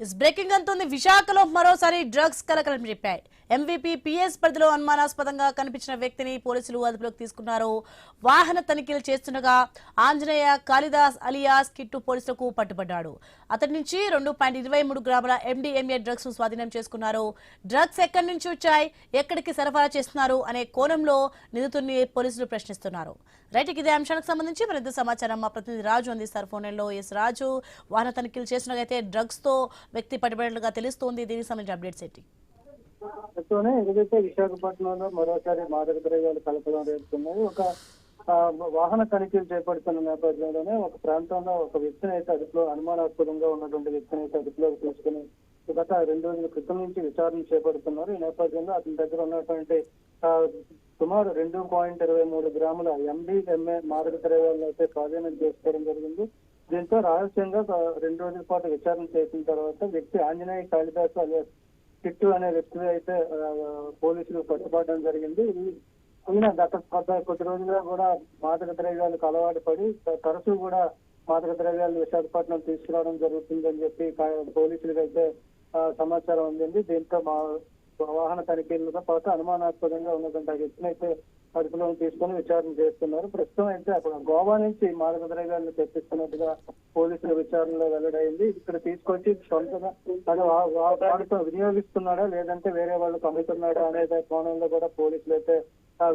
Is breaking అంటుంది. విశాఖలో మరోసారి డ్రగ్స్ కలకలం చెప్పాయి. ఎంవీపీ పిఎస్ పరిధిలో అనుమానాస్పదంగా కనిపించిన వ్యక్తిని పోలీసులు అదుపులోకి తీసుకున్నారు. వాహన తనిఖీలు చేస్తుండగా ఆంజనేయ కాళిదాస్ అలియాస్ కిట్టు పోలీసులకు పట్టుబడ్డాడు. అతడి నుంచి 2.23 గ్రాముల ఎండిఎంఏ డ్రగ్స్ ను స్వాధీనం చేసుకున్నారు. డ్రగ్స్ ఎక్కడి నుంచి వచ్చాయి, ఎక్కడికి సరఫరా చేస్తున్నారు అనే కోణంలో నిందితుడిని పోలీసులు ప్రశ్నిస్తున్నారు. రైట్, ఇదే అంశానికి సంబంధించి మరింత సమాచారం మా ప్రతినిధి రాజు అందిస్తారు ఫోన్లో. ఎస్ రాజు, వాహన తనిఖీలు చేసినట్లయితే డ్రగ్స్ తో వ్యక్తి పట్టుబడినట్లుగా తెలుస్తోంది. దీనికి సంబంధించిన అప్డేట్స్ ఏంటి? ఏదైతే విశాఖపట్నంలో మరోసారి మాదక ద్రవ్యాలు కలపడం రేపుతున్నాయి. ఒక వాహన తనిఖీలు చేపడుతున్న నేపథ్యంలోనే ఒక ప్రాంతంలో ఒక వ్యక్తిని అయితే అదుపులో అనుమానాస్పదంగా ఉన్నటువంటి వ్యక్తిని అయితే అదుపులోకి తీసుకుని గత 2 రోజుల క్రితం నుంచి విచారణ చేపడుతున్నారు. ఈ నేపథ్యంలో అతని దగ్గర ఉన్నటువంటి సుమారు 2.23 గ్రాముల ఎండిఎంఏ మాదక ద్రవ్యాలను అయితే స్వాధీనం చేసుకోవడం జరిగింది. దీంతో రహస్యంగా 2 రోజుల పాటు విచారణ చేసిన తర్వాత వ్యక్తి ఆంజనేయ కాళిదాస్ అలియాస్ కిట్టు అనే వ్యక్తి అయితే పోలీసులు పట్టుబడడం జరిగింది. ఈయన గత కొద్ది రోజులుగా కూడా మాదక ద్రవ్యాలకు అలవాటు పడి తరచూ కూడా మాదక ద్రవ్యాలు విశాఖపట్నం తీసుకురావడం జరుగుతుందని చెప్పి పోలీసులకు అయితే సమాచారం అందింది. దీంతో వాహన తనిఖీలతో పాటు అనుమానాస్పదంగా ఉన్నటువంటి వ్యక్తిని అయితే అదుపులో తీసుకుని విచారణ చేస్తున్నారు. ప్రస్తుతం అయితే అక్కడ గోవా నుంచి మాదక ద్రవ్యాలను తెప్పిస్తున్నట్టుగా పోలీసుల విచారణలో వెల్లడైంది. ఇక్కడ తీసుకొచ్చి సొంతగా వాడితో వినియోగిస్తున్నాడా లేదంటే వేరే వాళ్ళకి అమ్ముతున్నాడా అనే కోణంలో కూడా పోలీసులు అయితే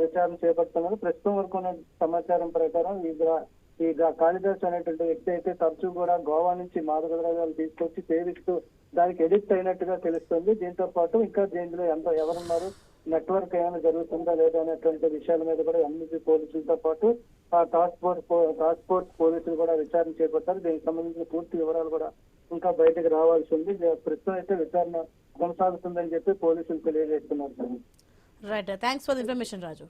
విచారణ చేపడుతున్నారు. ప్రస్తుతం వరకు ఉన్న సమాచారం ప్రకారం ఈ కాళిదాస్ అనేటువంటి వ్యక్తి అయితే తరచూ కూడా గోవా నుంచి మాదక ద్రవ్యాలు తీసుకొచ్చి సేవిస్తూ దానికి ఎడిక్ట్ అయినట్టుగా తెలుస్తుంది. దీంతో పాటు ఇంకా దీనిలో ఎవరున్నారు, నెట్వర్క్ ఏమైనా జరుగుతుందా లేదా అనేటువంటి విషయాల మీద కూడా ఎంఈపీ పోలీసులతో పాటు టాస్క్ ఫోర్స్ పోలీసులు కూడా విచారణ చేపట్టారు. దీనికి సంబంధించిన పూర్తి వివరాలు కూడా ఇంకా బయటకు రావాల్సి ఉంది. ప్రస్తుతం అయితే విచారణ కొనసాగుతుందని చెప్పి పోలీసులు తెలియజేస్తున్నారు. Right, thanks for the information Raju.